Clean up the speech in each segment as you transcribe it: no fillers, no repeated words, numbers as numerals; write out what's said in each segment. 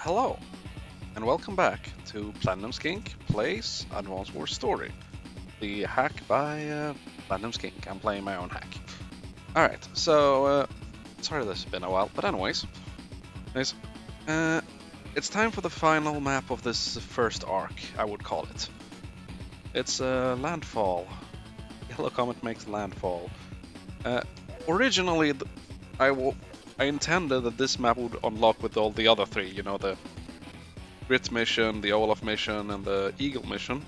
Hello, and welcome back to PlatinumSkink Plays Advanced Wars Story, the hack by PlatinumSkink. I'm playing my own hack. Alright, so, sorry this has been a while, but anyways, it's time for the final map of this first arc, I would call it. It's Landfall. Yellow Comet makes Landfall. Originally, I intended that this map would unlock with all the other three, you know, the Grit mission, the Olaf mission, and the Eagle mission.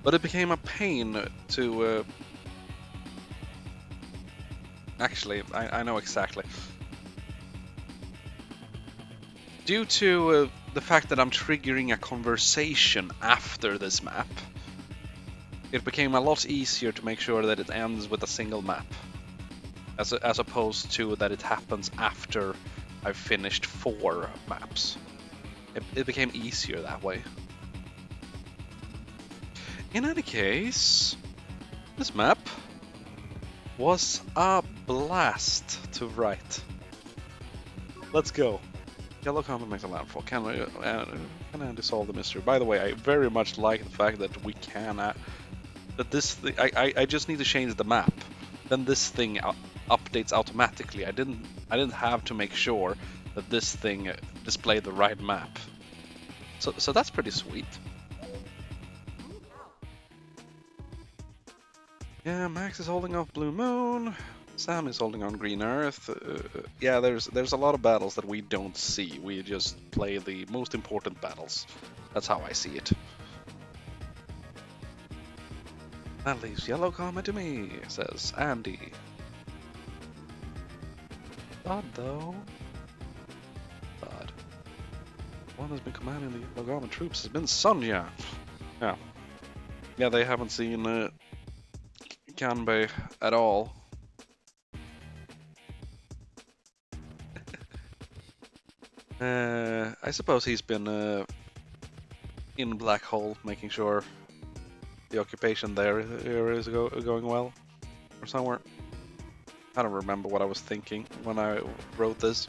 But it became a pain to... Actually, I know exactly. Due to the fact that I'm triggering a conversation after this map, it became a lot easier to make sure that it ends with a single map, as opposed to that it happens after I've finished 4 maps. It became easier that way. In any case, this map was a blast to write. Let's go. Yellow Comet makes a landfall. Can Andy solve the mystery? By the way, I very much like the fact that we can that this thing, I just need to change the map. Then this thing updates automatically. I didn't have to make sure that this thing displayed the right map. So that's pretty sweet. Yeah, Max is holding off Blue Moon. Sam is holding on Green Earth. Yeah, there's a lot of battles that we don't see. We just play the most important battles. That's how I see it. That leaves Yellow Comet to me, says Andy. Odd though. Odd. One has been commanding the Yellow Comet troops has been Sonya. Yeah. Yeah, they haven't seen Kanbei at all. I suppose he's been in Black Hole, making sure the occupation there is going well, or somewhere. I don't remember what I was thinking when I wrote this.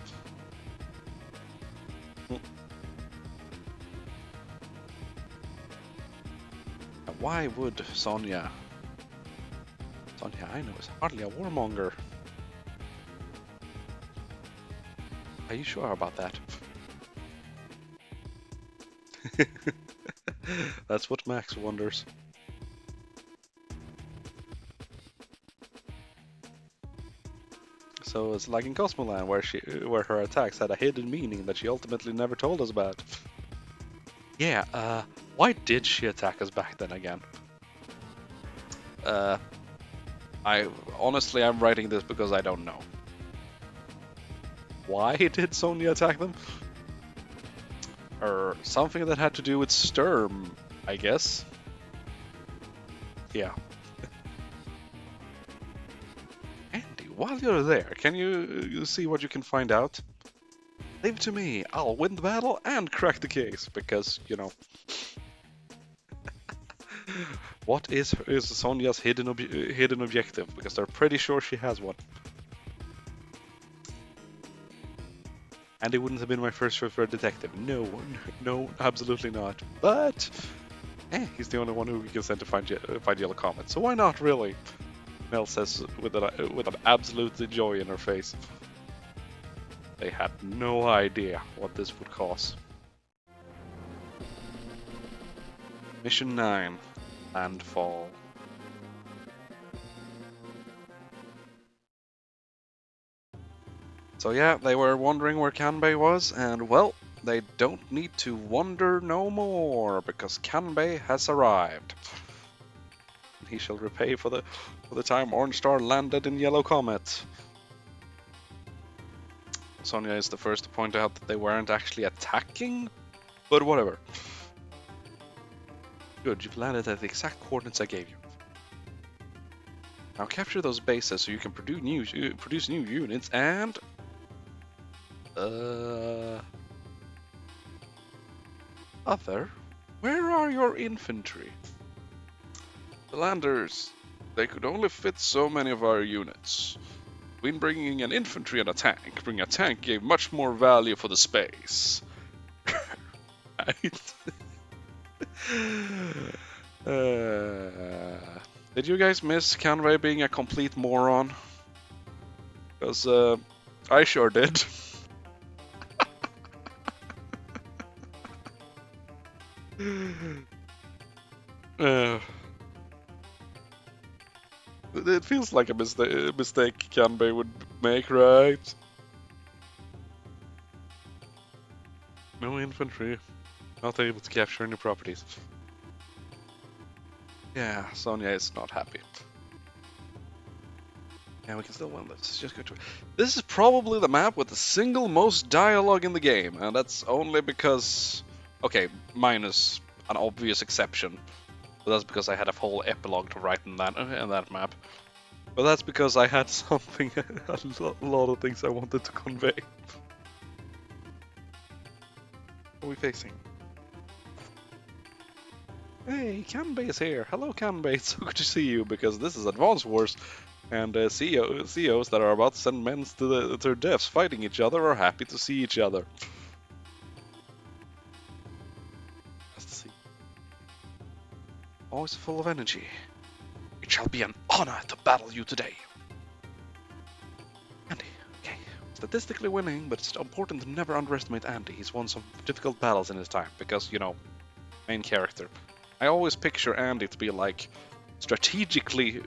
Why would Sonya I know is hardly a warmonger. Are you sure about that? That's what Max wonders. So it's like in Cosmoland, where her attacks had a hidden meaning that she ultimately never told us about. Yeah, why did she attack us back then again? I'm writing this because I don't know. Why did Sonya attack them? Or something that had to do with Sturm, I guess. Yeah. Andy, while you're there, can you see what you can find out? Leave it to me. I'll win the battle and crack the case, because, you know. What is Sonya's hidden objective? Because they're pretty sure she has one. And it wouldn't have been my first choice for a detective. No, absolutely not. But he's the only one who we can send to find Yellow Comet. So why not, really? Mel says with an absolute joy in her face. They had no idea what this would cost. Mission 9, Landfall. So yeah, they were wondering where Kanbei was, and well, they don't need to wonder no more, because Kanbei has arrived. He shall repay for the time Orange Star landed in Yellow Comet. Sonya is the first to point out that they weren't actually attacking, but whatever. Good, you've landed at the exact coordinates I gave you. Now capture those bases so you can produce new units and... Other? Where are your infantry? The landers. They could only fit so many of our units. between bringing an infantry and a tank. Bringing a tank gave much more value for the space. Right? Did you guys miss Canway being a complete moron? Because I sure did. It feels like a mistake Canway would make, right? No infantry. Not able to capture any properties. Yeah, Sonia is not happy. Yeah, we can still win this. Just go to. This is probably the map with the single most dialogue in the game, and that's only because, okay, minus an obvious exception, but that's because I had a whole epilogue to write in that map. But that's because I had something, a lot of things I wanted to convey. What are we facing? Hey, Kanbei is here. Hello, Kanbei. It's so good to see you, because this is Advance Wars, and CEOs that are about to send men to their deaths fighting each other are happy to see each other. Let's see. Always full of energy. It shall be an honor to battle you today. Andy, okay. Statistically winning, but it's important to never underestimate Andy. He's won some difficult battles in his time, because, you know, main character. I always picture Andy to be like strategically,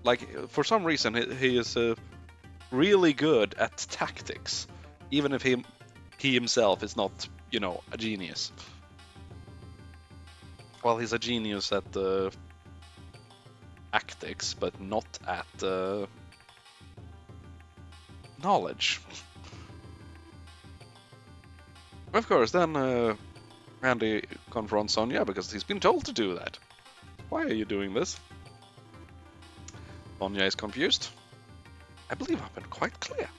like for some reason he is really good at tactics, even if he himself is not, you know, a genius. Well, he's a genius at tactics, but not at knowledge. Of course, then Andy confronts Sonia because he's been told to do that. Why are you doing this? Sonia is confused. I believe I've been quite clear.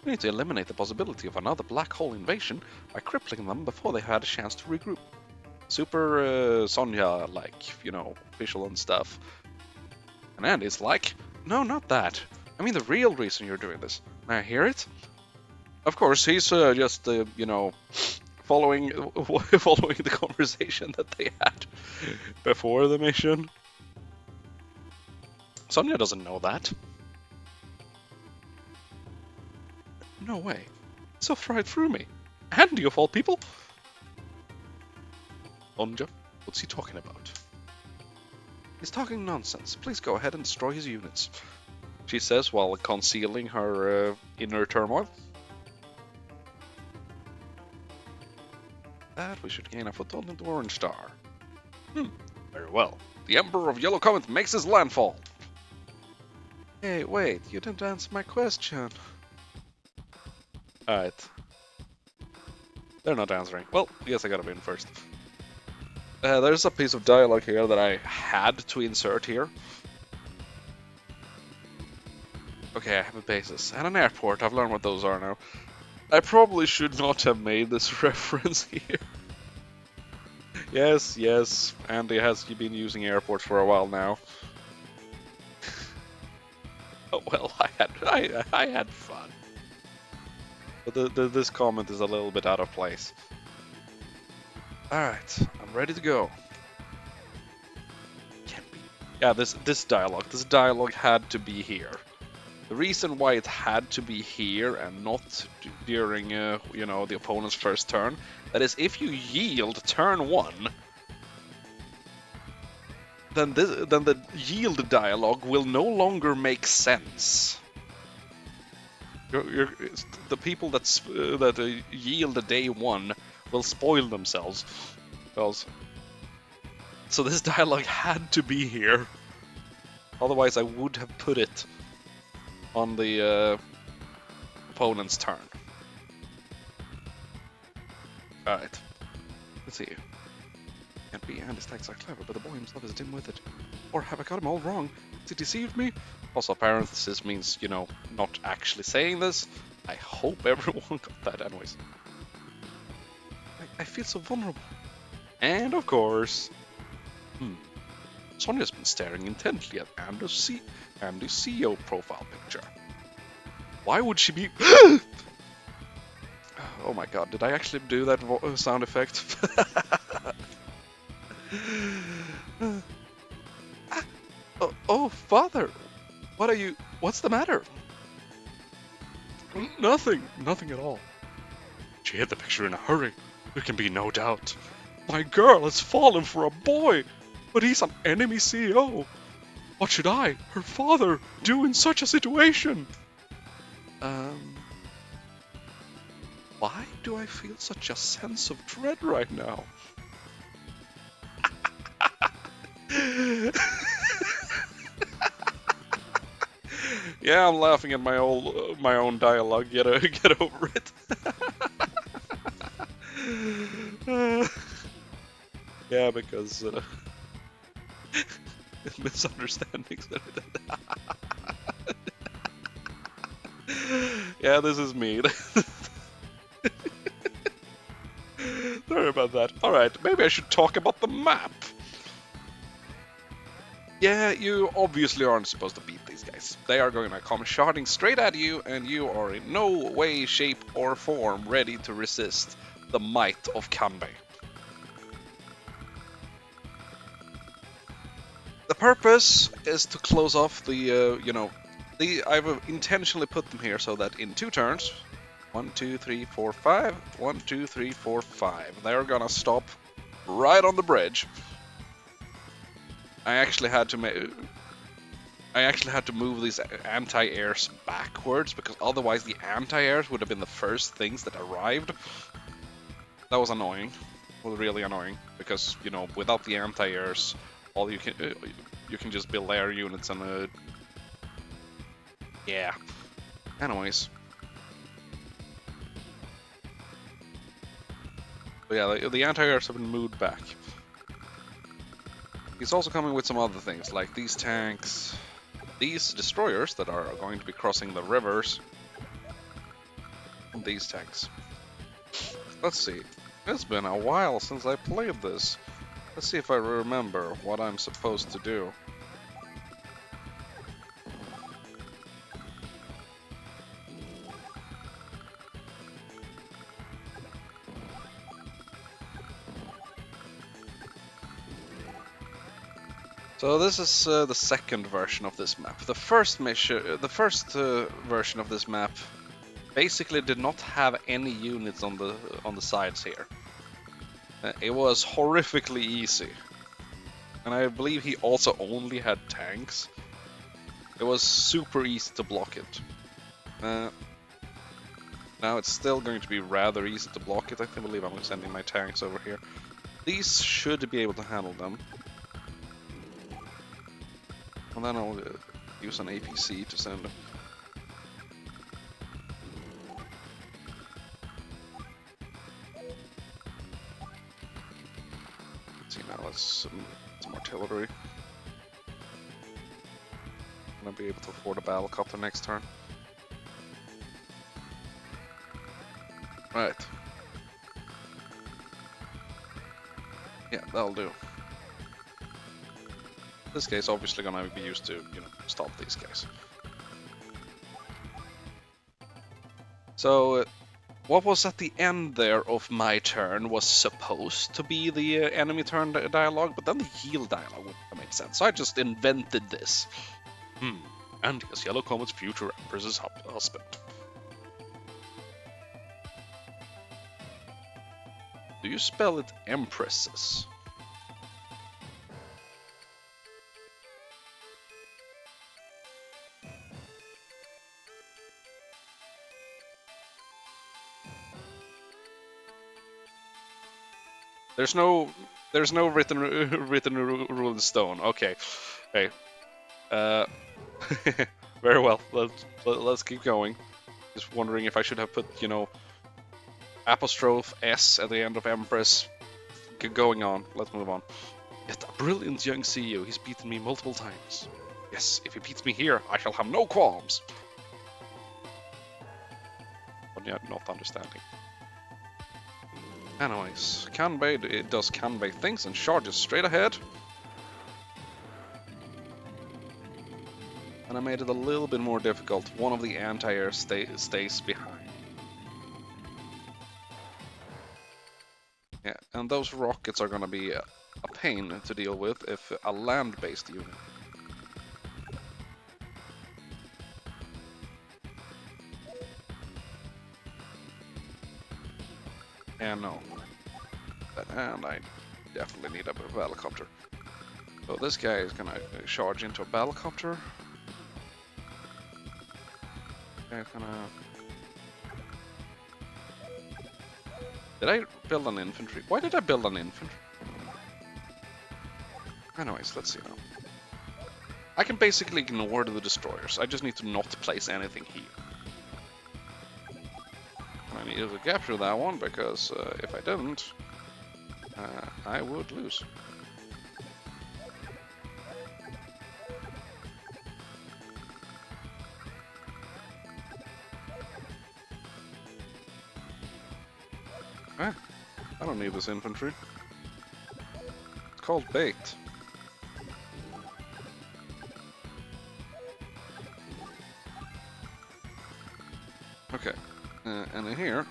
We need to eliminate the possibility of another black hole invasion by crippling them before they had a chance to regroup. Super Sonia, like, you know, official and stuff. And Andy's like, no, not that. I mean the real reason you're doing this. May I hear it? Of course, he's just, you know, following the conversation that they had before the mission. Sonia doesn't know that. No way. Soft right through me. Andy of all people? Sonia, what's he talking about? He's talking nonsense. Please go ahead and destroy his units, she says while concealing her inner turmoil. That we should gain a foothold into Orange Star. Very well. The Emperor of Yellow Comet makes his landfall. Hey, wait, you didn't answer my question. Alright. They're not answering. Well, I guess I gotta win first. There's a piece of dialogue here that I had to insert here. Okay, I have a basis and an airport. I've learned what those are now. I probably should not have made this reference here. Yes, Andy has been using airports for a while now. Oh well, I had fun. But this comment is a little bit out of place. Alright, I'm ready to go. Can't be. Yeah, this dialogue had to be here. The reason why it had to be here and not during, you know, the opponent's first turn, that is, if you yield turn 1, then the yield dialogue will no longer make sense. The people that yield day 1 will spoil themselves. So this dialogue had to be here. Otherwise, I would have put it on the opponent's turn. Alright. Let's see. Can't be Andy's tactics are clever, but the boy himself is dim-witted. Or have I got him all wrong? Has he deceived me? Also, parenthesis means, you know, not actually saying this. I hope everyone got that anyways. I feel so vulnerable. And of course... Sonia's been staring intently at Andy's CEO profile picture. Why would she be... Oh my god, did I actually do that sound effect? Oh, father! What are you... What's the matter? Nothing. Nothing at all. She hid the picture in a hurry. There can be no doubt. My girl has fallen for a boy, but he's an enemy CEO. What should I, her father, do in such a situation? Why do I feel such a sense of dread right now? Yeah, I'm laughing at my own dialogue. Get over it. Yeah, because misunderstandings. Yeah, this is me. Sorry about that. Alright, maybe I should talk about the map. Yeah, you obviously aren't supposed to beat these guys. They are going to come shotting straight at you, and you are in no way, shape, or form ready to resist the might of Kanbei. The purpose is to close off the, I've intentionally put them here so that in 2 turns, 1, 2, 3, 4, 5, 1, 2, 3, 4, 5, they're gonna stop right on the bridge. I actually had to move these anti-airs backwards because otherwise the anti-airs would have been the first things that arrived. That was annoying. Was really annoying because without the anti-airs, all you can just build air units and yeah. Anyways. But yeah, the anti-airs have been moved back. He's also coming with some other things, like these tanks, these destroyers that are going to be crossing the rivers, and these tanks. Let's see. It's been a while since I played this. Let's see if I remember what I'm supposed to do. So this is the second version of this map. The first version of this map basically did not have any units on the sides here. It was horrifically easy, and I believe he also only had tanks. It was super easy to block it. Now it's still going to be rather easy to block it. I believe I'm sending my tanks over here. These should be able to handle them. And then I'll use an APC to send. Let's see now, let's some artillery. I'm gonna be able to afford a battle copter next turn. Right. Yeah, that'll do. This guy's obviously gonna be used to, stop these guys. So, what was at the end there of my turn was supposed to be the enemy turn dialogue, but then the heal dialogue would have made sense. So I just invented this. And yes, Yellow Comet's future Empress's husband. Do you spell it Empresses? There's no written rule in stone. Okay, hey, very well. Let's keep going. Just wondering if I should have put apostrophe S at the end of Empress. Going on. Let's move on. Yet a brilliant young CEO. He's beaten me multiple times. Yes, if he beats me here, I shall have no qualms. But yeah, not understanding. Anyways, Kanbei does Kanbei things and charges straight ahead. and I made it a little bit more difficult. One of the anti-air stays behind. Yeah, and those rockets are gonna be a pain to deal with if a land-based unit. Yeah, no. And I definitely need a helicopter. So this guy is gonna charge into a helicopter. Guy's gonna... Did I build an infantry? Why did I build an infantry? Anyways, let's see now. I can basically ignore the destroyers. I just need to not place anything here. I needed to capture that one because if I didn't, I would lose. I don't need this infantry. It's called bait. Okay, and in here,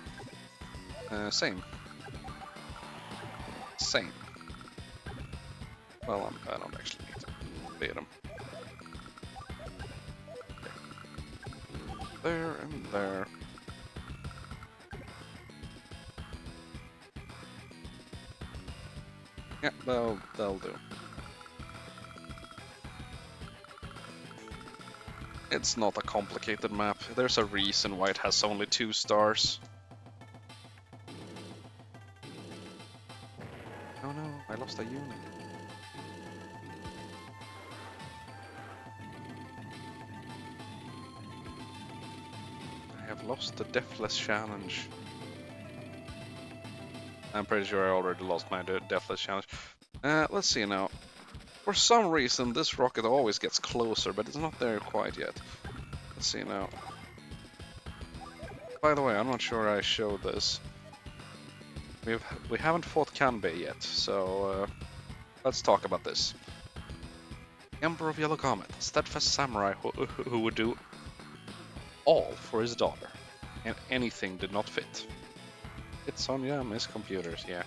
same. Same. Well, I don't actually need to bait them. There and there. Yeah, they'll do. It's not a complicated map. There's a reason why it has only 2 stars. Oh no, I lost a unit. I have lost the Deathless Challenge. I'm pretty sure I already lost my Deathless Challenge. Let's see now. For some reason, this rocket always gets closer, but it's not there quite yet. Let's see now. By the way, I'm not sure I showed this. We haven't fought Kanbei yet, so let's talk about this. Emperor of Yellow Comet, steadfast samurai who would do all for his daughter, and anything did not fit. It's Sonya, miss computers, yeah.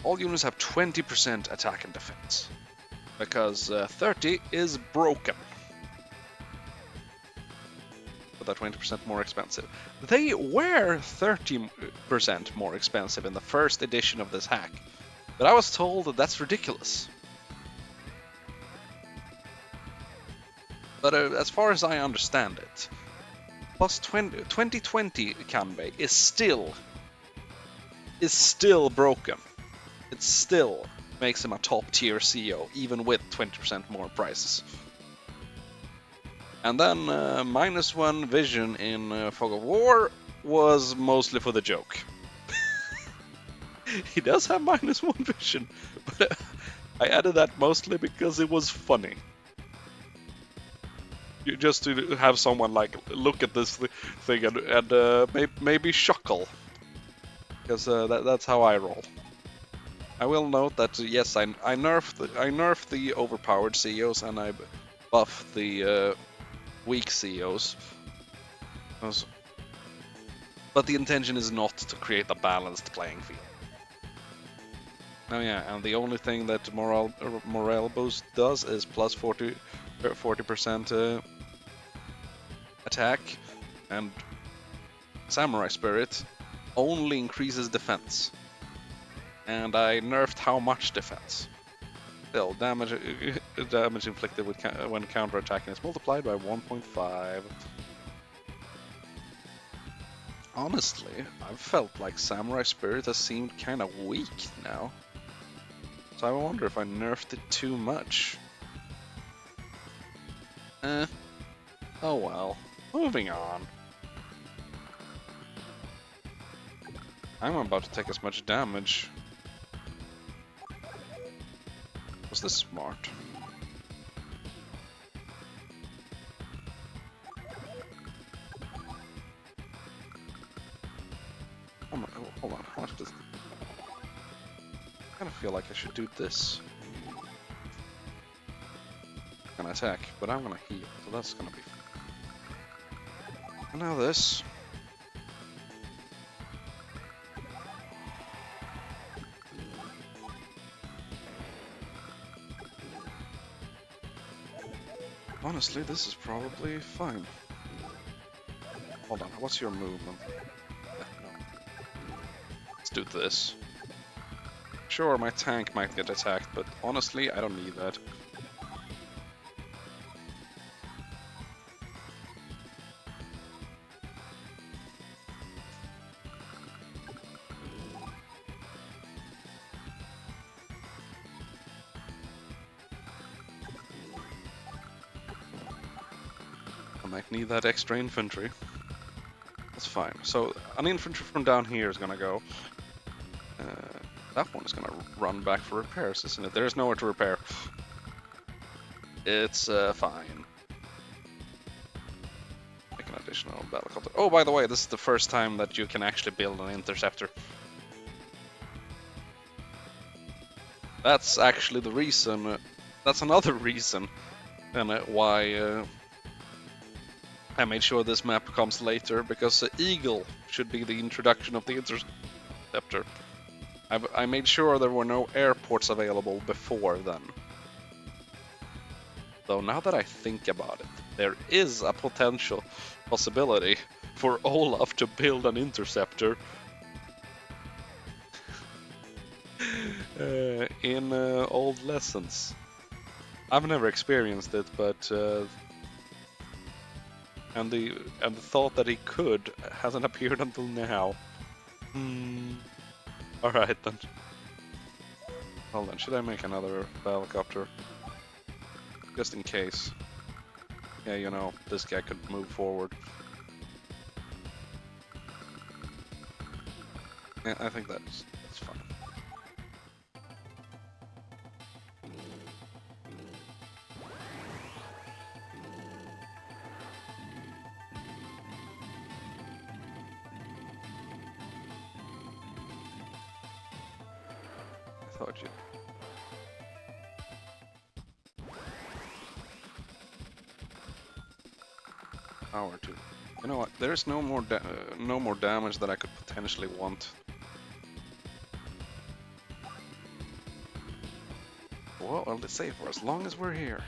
All units have 20% attack and defense, because 30 is broken. But that 20% more expensive. They were 30% more expensive in the first edition of this hack, but I was told that that's ridiculous. But as far as I understand it, plus 2020 Kanbei is still broken. It still makes him a top tier CEO, even with 20% more prices. And then -1 vision in Fog of War was mostly for the joke. He does have -1 vision, but I added that mostly because it was funny. Just to have someone like look at this thing and maybe chuckle, because that's how I roll. I will note that yes, I nerfed the overpowered CEOs and I buffed the weak CEOs. But the intention is not to create a balanced playing field. Oh yeah, and the only thing that morale boost does is plus 40% attack, and Samurai Spirit only increases defense. And I nerfed how much defense. Still, damage inflicted when counterattacking is multiplied by 1.5. Honestly, I've felt like Samurai Spirit has seemed kind of weak now. So I wonder if I nerfed it too much. Oh well. Moving on. I'm about to take as much damage. Was this smart? Hold on, how much does... I kind of feel like I should do this. I'm gonna attack, but I'm gonna heal, so that's gonna be fun. And now this. Honestly, this is probably fine. Hold on, what's your movement? No. Let's do this. Sure, my tank might get attacked, but honestly, I don't need that. I might need that extra infantry. That's fine. So, an infantry from down here is gonna go. That one is gonna run back for repairs, isn't it? There's nowhere to repair. It's fine. Make an additional battlecopter. Oh, by the way, this is the first time that you can actually build an interceptor. That's actually the reason. That's another reason, and why I made sure this map comes later, because Eagle should be the introduction of the interceptor. I made sure there were no airports available before then. Though now that I think about it, there is a potential possibility for Olaf to build an interceptor in old lessons. I've never experienced it, but and the thought that he could hasn't appeared until now. All right then. Hold on, should I make another helicopter? Just in case. Yeah, you know, this guy could move forward. Yeah, I think that's fine. I thought you... Power 2. You know what? There's no more damage that I could potentially want. Well, let's say for as long as we're here.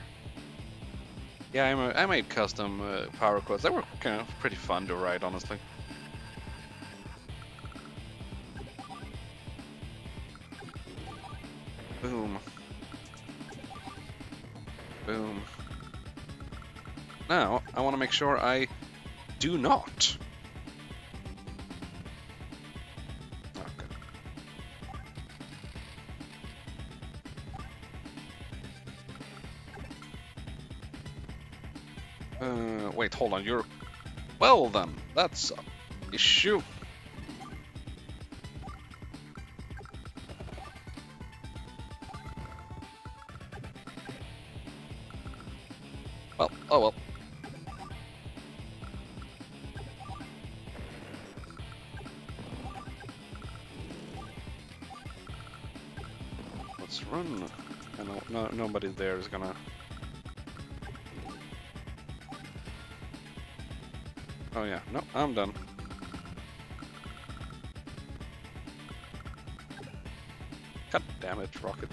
Yeah, I made custom power quads. They were kind of pretty fun to ride, honestly. Boom. Boom. Now, I want to make sure I do not. Okay. Wait, hold on, you're... Well then, that's an issue. Well, oh well. Let's run. Nobody there is gonna... Oh yeah, no, I'm done. God damn it, rocket.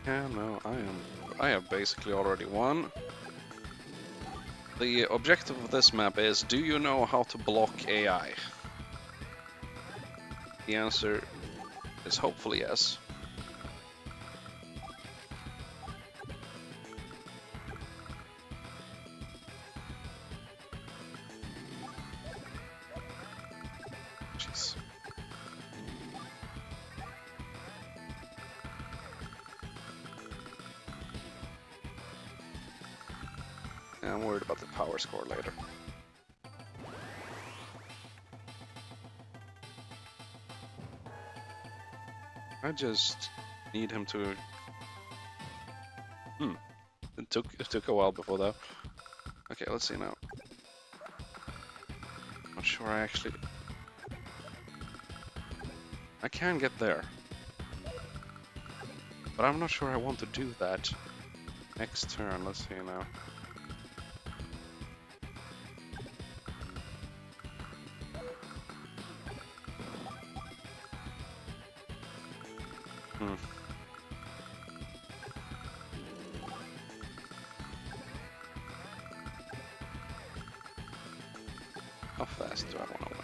Yeah, no, I have basically already won. The objective of this map is, do you know how to block AI? The answer is hopefully yes. Yeah, I'm worried about the power score later. I just need him to... It took a while before that. Okay, let's see now. Not sure I actually... I can get there. But I'm not sure I want to do that. Next turn, let's see now. How fast do I want to win?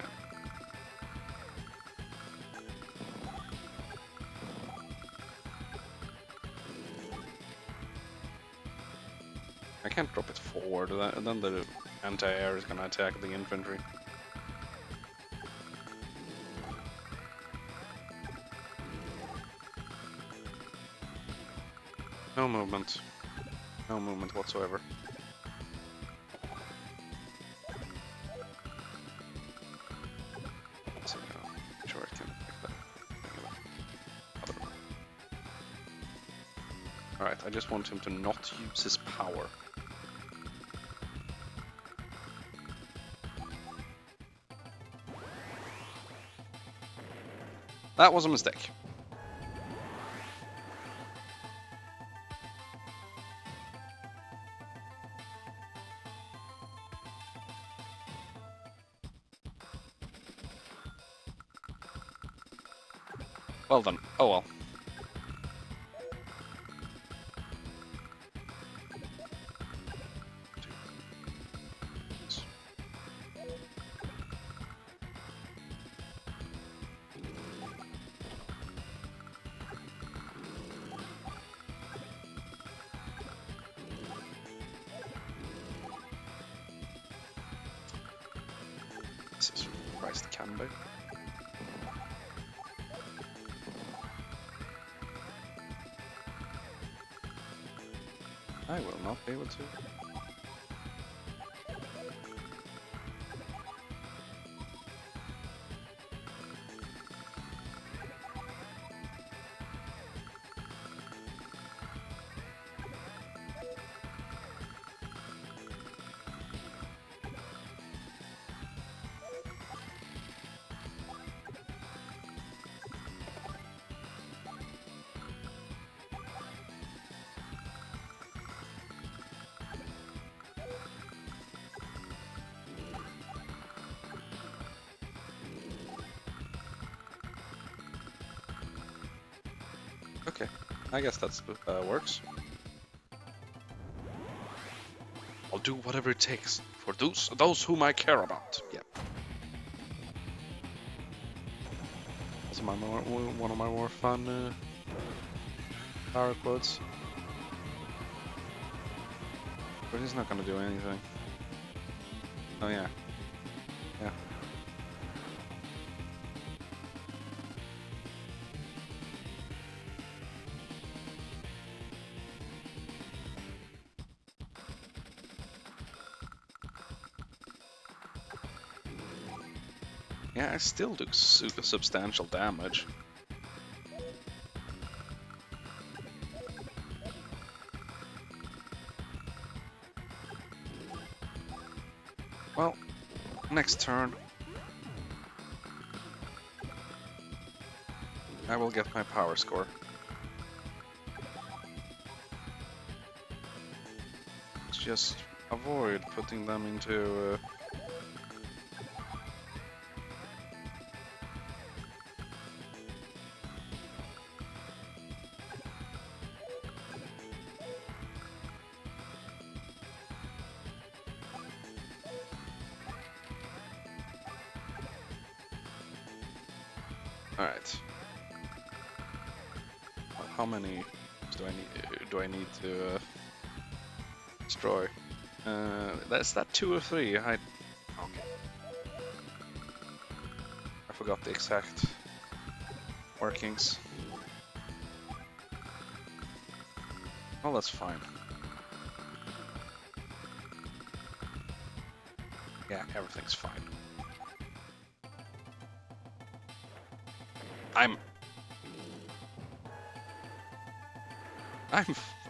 I can't drop it forward, and then the anti-air is gonna attack the infantry. No movement. No movement whatsoever. Let's see now. I'm sure I can pick that. Alright, I just want him to not use his power. That was a mistake. Well then. Oh well. Jesus Christ, can be. I will not be able to. Okay, I guess that's works. I'll do whatever it takes for those whom I care about. Yep. That's one of my more fun power quotes. But he's not gonna do anything. Oh yeah. Yeah. Yeah, I still do super substantial damage. Well, next turn I will get my power score. Let's just avoid putting them into... Alright. Well, how many do I need to destroy? Is that 2 or 3? Okay. I forgot the exact workings. Well, that's fine. Yeah, everything's fine. I'm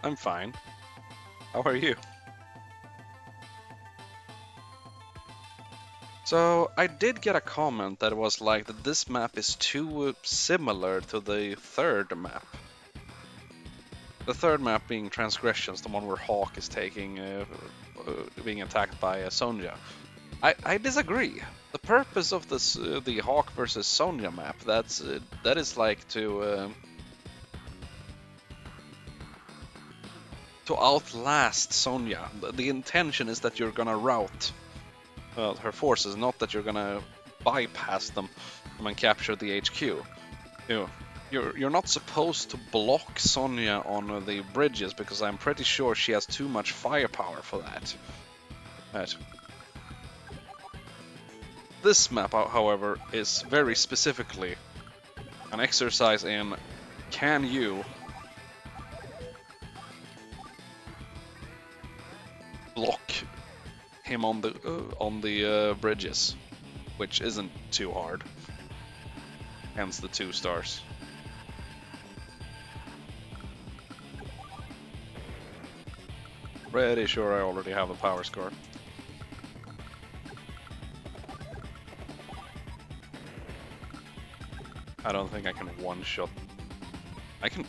I'm fine. How are you? So I did get a comment that was like that this map is too similar to the third map. The third map being Transgressions, the one where Hawk is being attacked by Sonja. I disagree. The purpose of this the Hawk versus Sonja map that is like to outlast Sonja. The intention is that you're gonna rout her forces, not that you're gonna bypass them and capture the HQ. You're not supposed to block Sonja on the bridges because I'm pretty sure she has too much firepower for that. Right. This map, however, is very specifically an exercise in can you block him on the bridges, which isn't too hard. Hence the 2 stars. Pretty sure I already have a power score. I don't think I can one-shot. I can.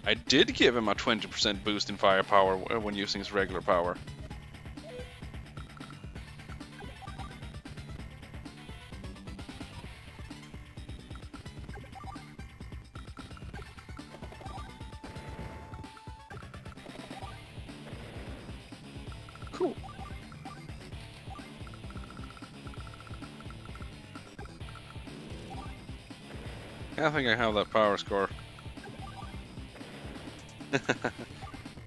I did give him a 20% boost in firepower when using his regular power. Cool. I think I have that power score.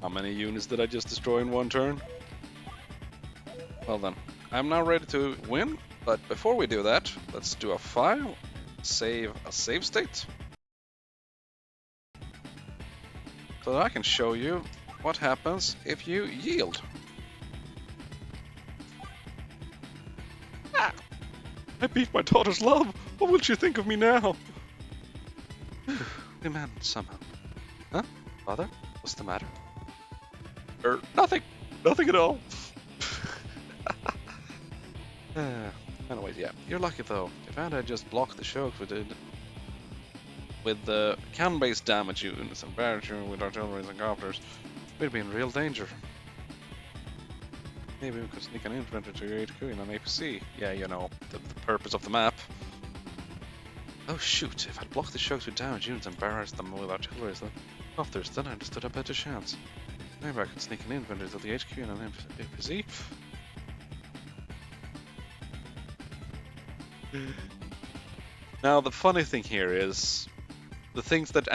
How many units did I just destroy in one turn? Well then, I'm now ready to win, but before we do that, let's do a file, save a save state, so that I can show you what happens if you yield. Ah, I beat my daughter's love! What will she think of me now? We managed somehow. Huh? Father? What's the matter? Nothing! Nothing at all! Anyways, yeah. You're lucky though. If I had just blocked the shock with the cannon-based damage units and barrier with artillery and copters, we'd be in real danger. Maybe we could sneak an infantry to your HQ in an APC. Yeah, you know, the purpose of the map. Oh shoot, if I'd blocked the shocks with damage units and barraged them with artillery and copters, then I'd have stood a better chance. Maybe I could sneak an infantry to the HQ in an APC. Now the funny thing here is, the things that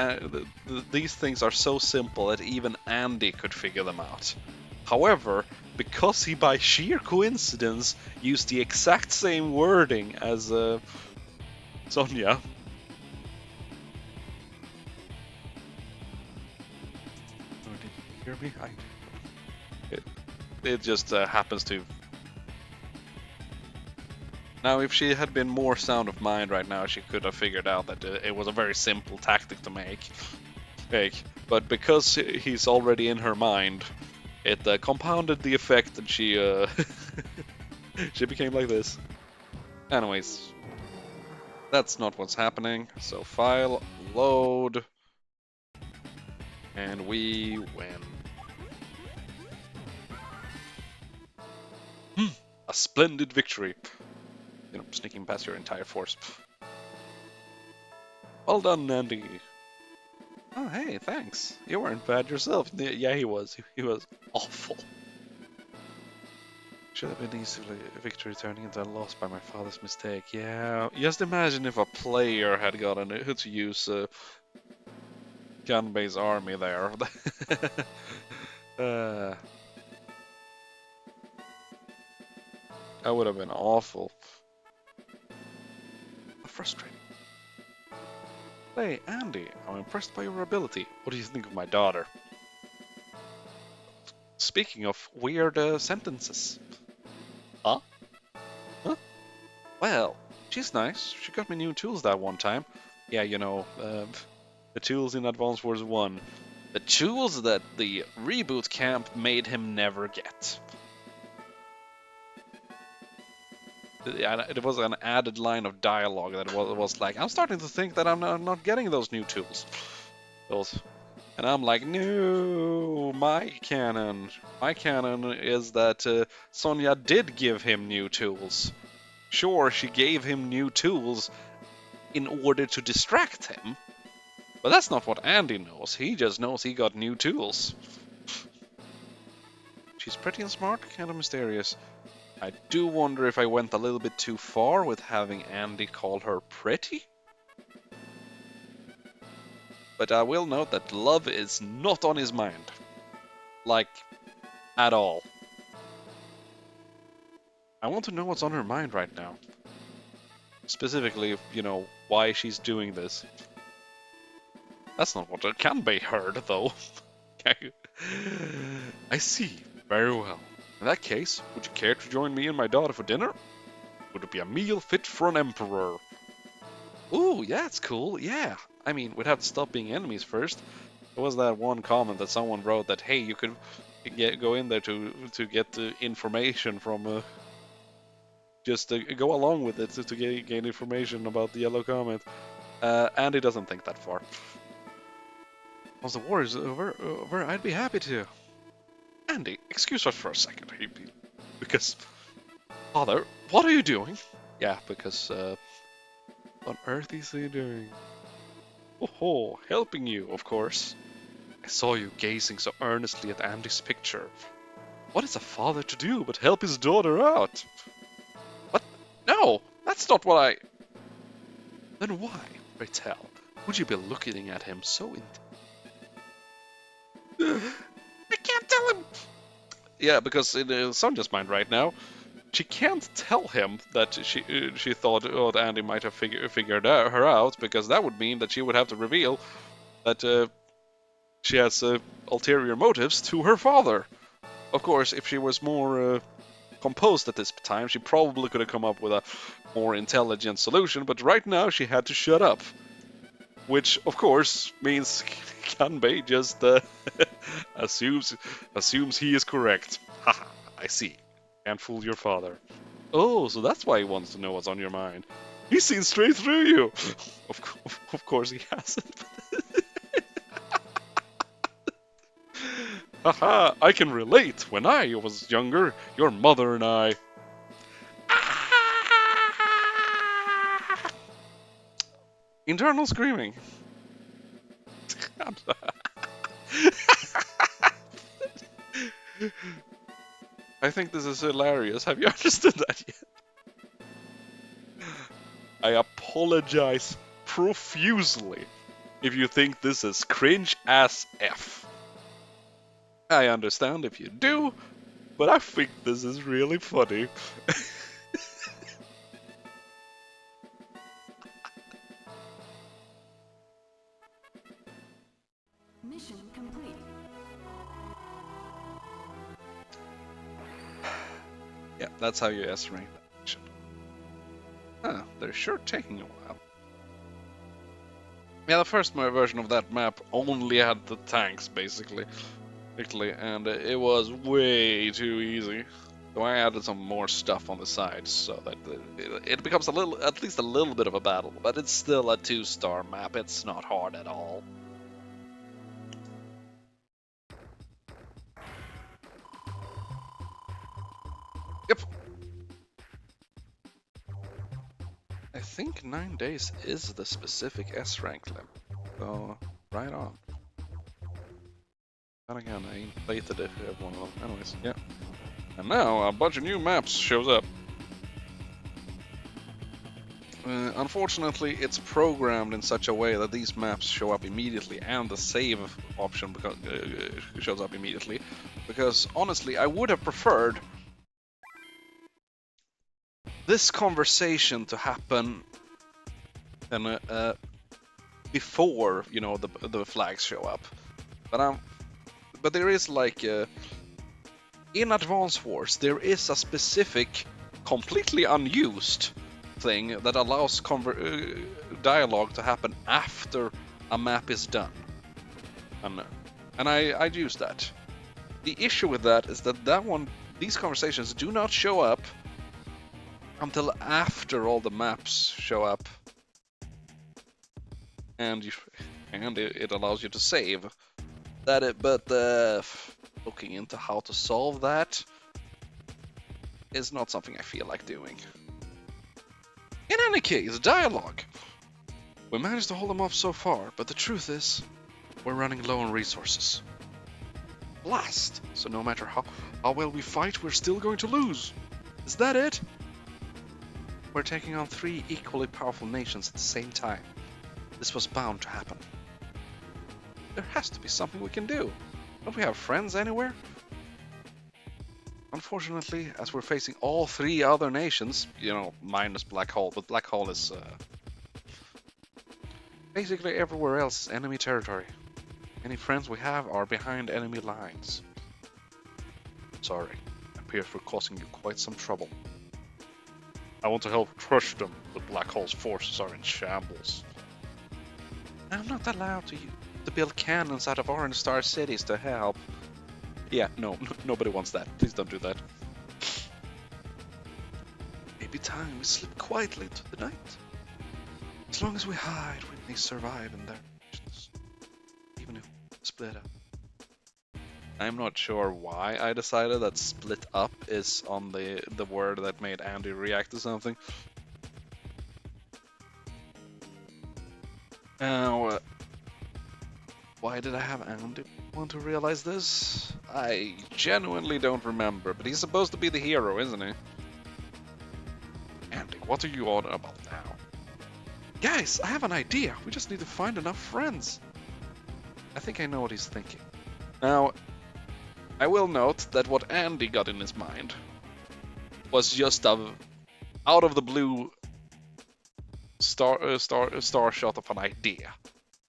these things are so simple that even Andy could figure them out. However, because he by sheer coincidence used the exact same wording as Sonja. Oh, did you hear me? It just happens to. Now, if she had been more sound of mind right now, she could have figured out that it was a very simple tactic to make. But because he's already in her mind, it compounded the effect, and she she became like this. Anyways, that's not what's happening. So file, load, and we win. A splendid victory. You know, sneaking past your entire force. Well done, Andy. Oh, hey, thanks. You weren't bad yourself. Yeah, he was. He was awful. Should have been easily a victory turning into a loss by my father's mistake. Yeah, just imagine if a player had gotten to use gun-based army there. That would have been awful. Frustrating. Hey, Andy, I'm impressed by your ability. What do you think of my daughter? Speaking of weird sentences. Huh? Huh? Well, she's nice. She got me new tools that one time. Yeah, you know, the tools in Advance Wars 1. The tools that the reboot camp made him never get. It was an added line of dialogue that was like, I'm starting to think that I'm not getting those new tools. And I'm like, no, my canon is that Sonya did give him new tools. Sure, she gave him new tools in order to distract him, but that's not what Andy knows. He just knows he got new tools. She's pretty and smart, kind of mysterious. I do wonder if I went a little bit too far with having Andy call her pretty. But I will note that love is not on his mind. Like, at all. I want to know what's on her mind right now. Specifically, you know, why she's doing this. That's not what can be heard, though. I see. Very well. In that case, would you care to join me and my daughter for dinner? Would it be a meal fit for an emperor? Ooh, yeah, it's cool. Yeah. I mean, we'd have to stop being enemies first. There was that one comment that someone wrote that, hey, you could go in there to get the information from... just go along with it to gain information about the yellow comet. Andy doesn't think that far. Once the war is over, I'd be happy to. Andy, excuse us for a second. Because... Father, what are you doing? Yeah, because... what on earth is he doing? Oh, helping you, of course. I saw you gazing so earnestly at Andy's picture. What is a father to do but help his daughter out? What? No, that's not what I... Then why, pray tell, would you be looking at him so I can't tell him! Yeah, because in Sonja's mind right now, she can't tell him that she thought Andy might have figured her out, because that would mean that she would have to reveal that she has ulterior motives to her father. Of course, if she was more composed at this time, she probably could have come up with a more intelligent solution, but right now she had to shut up. Which, of course, means Kanbei just assumes he is correct. Haha, I see. Can't fool your father. Oh, so that's why he wants to know what's on your mind. He's seen straight through you. Of course he hasn't. Haha, I can relate. When I was younger, your mother and I... Internal screaming. I think this is hilarious. Have you understood that yet? I apologize profusely if you think this is cringe as F. I understand if you do, but I think this is really funny. Mission complete. Yeah, that's how you S-rank that mission. Huh, they're sure taking a while. Yeah, the first version of that map only had the tanks, basically, and it was way too easy. So I added some more stuff on the sides so that it becomes at least a little bit of a battle, but it's still a 2-star map. It's not hard at all. Yep. I think 9 days is the specific S rank limit. So, right on. And again, I inflated it if one of them. Anyways, yeah. And now a bunch of new maps shows up. Unfortunately, it's programmed in such a way that these maps show up immediately, and the save option shows up immediately. Because honestly, I would have preferred this conversation to happen and before, you know, the flags show up. But there is like in Advance Wars, there is a specific, completely unused thing that allows dialogue to happen after a map is done. And I'd use that. The issue with that is that these conversations do not show up until after all the maps show up, and it allows you to save. But looking into how to solve that is not something I feel like doing. In any case, dialogue. We managed to hold them off so far, but the truth is, we're running low on resources. Blast! So no matter how well we fight, we're still going to lose. Is that it? We're taking on 3 equally powerful nations at the same time. This was bound to happen. There has to be something we can do. Don't we have friends anywhere? Unfortunately, as we're facing all 3 other nations, minus Black Hole, but Black Hole is basically everywhere else is enemy territory. Any friends we have are behind enemy lines. Sorry, it appears we're causing you quite some trouble. I want to help crush them, but Black Hole's forces are in shambles. I'm not allowed to build cannons out of Orange Star cities to help. Yeah, no, nobody wants that. Please don't do that. Maybe time we slip quietly into the night. As long as we hide, we may survive in their nations. Even if we split up. I'm not sure why I decided that split up is on the word that made Andy react to something. Now, why did I have Andy want to realize this? I genuinely don't remember, but he's supposed to be the hero, isn't he? Andy, what are you on about now? Guys, I have an idea. We just need to find enough friends. I think I know what he's thinking. Now, I will note that what Andy got in his mind was just out of the blue star shot of an idea.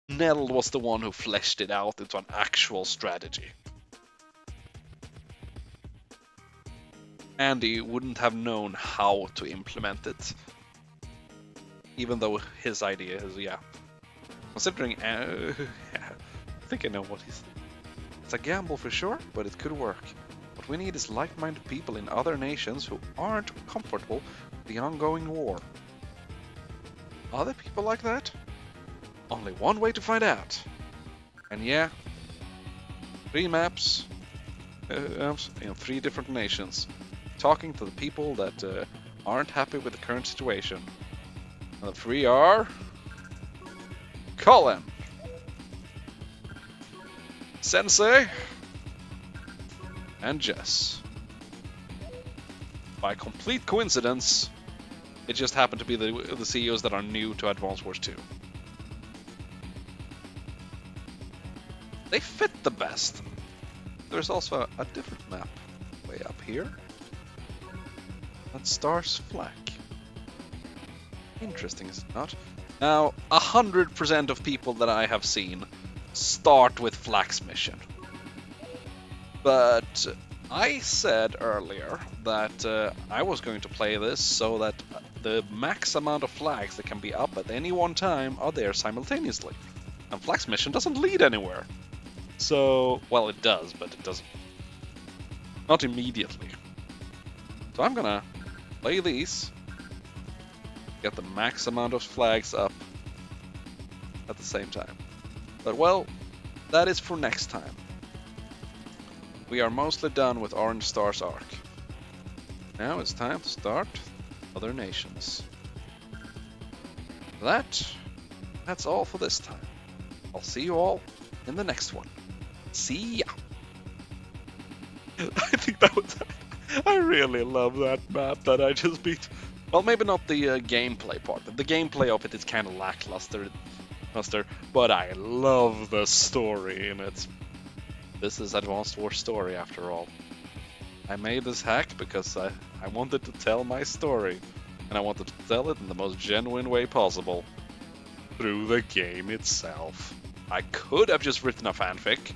Nell was the one who fleshed it out into an actual strategy. Andy wouldn't have known how to implement it, even though his idea is, considering, I think I know what he's thinking. It's a gamble for sure, but it could work. What we need is like-minded people in other nations who aren't comfortable with the ongoing war. Are there people like that? Only one way to find out. And yeah, 3 maps in 3 different nations, talking to the people that aren't happy with the current situation. And the 3 are Colin, Sensei, and Jess. By complete coincidence, it just happened to be the CEOs that are new to Advance Wars 2. They fit the best. There's also a different map way up here. That Star's flag. Interesting, is it not? Now, 100% of people that I have seen start with Flak's mission. But I said earlier that I was going to play this so that the max amount of flags that can be up at any one time are there simultaneously. And Flak's mission doesn't lead anywhere. So, well, it does, but it doesn't. Not immediately. So I'm gonna play these, get the max amount of flags up at the same time. But well, that is for next time. We are mostly done with Orange Star's arc. Now it's time to start other nations. That's all for this time. I'll see you all in the next one. See ya! I think that was... I really love that map that I just beat. Well, maybe not the gameplay part. The gameplay of it is kind of lackluster, but I love the story in it. This is Advanced War story after all. I made this hack because I wanted to tell my story, and I wanted to tell it in the most genuine way possible. Through the game itself. I could have just written a fanfic.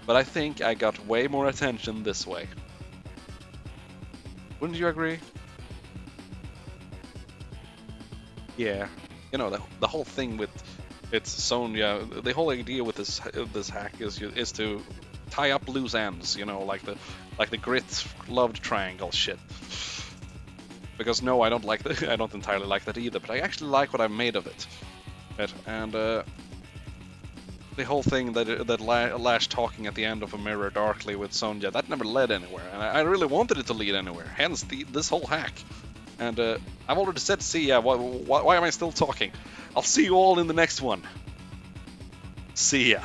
But I think I got way more attention this way. Wouldn't you agree? Yeah. You know, the whole thing with it's Sonya, the whole idea with this hack is to tie up loose ends, you know, like the grit loved triangle shit. Because no, I don't like I don't entirely like that either, but I actually like what I've made of it. Right? And the whole thing that Lash talking at the end of a mirror darkly with Sonya, that never led anywhere, and I really wanted it to lead anywhere. Hence this whole hack. And I've already said, see ya. Why am I still talking? I'll see you all in the next one. See ya.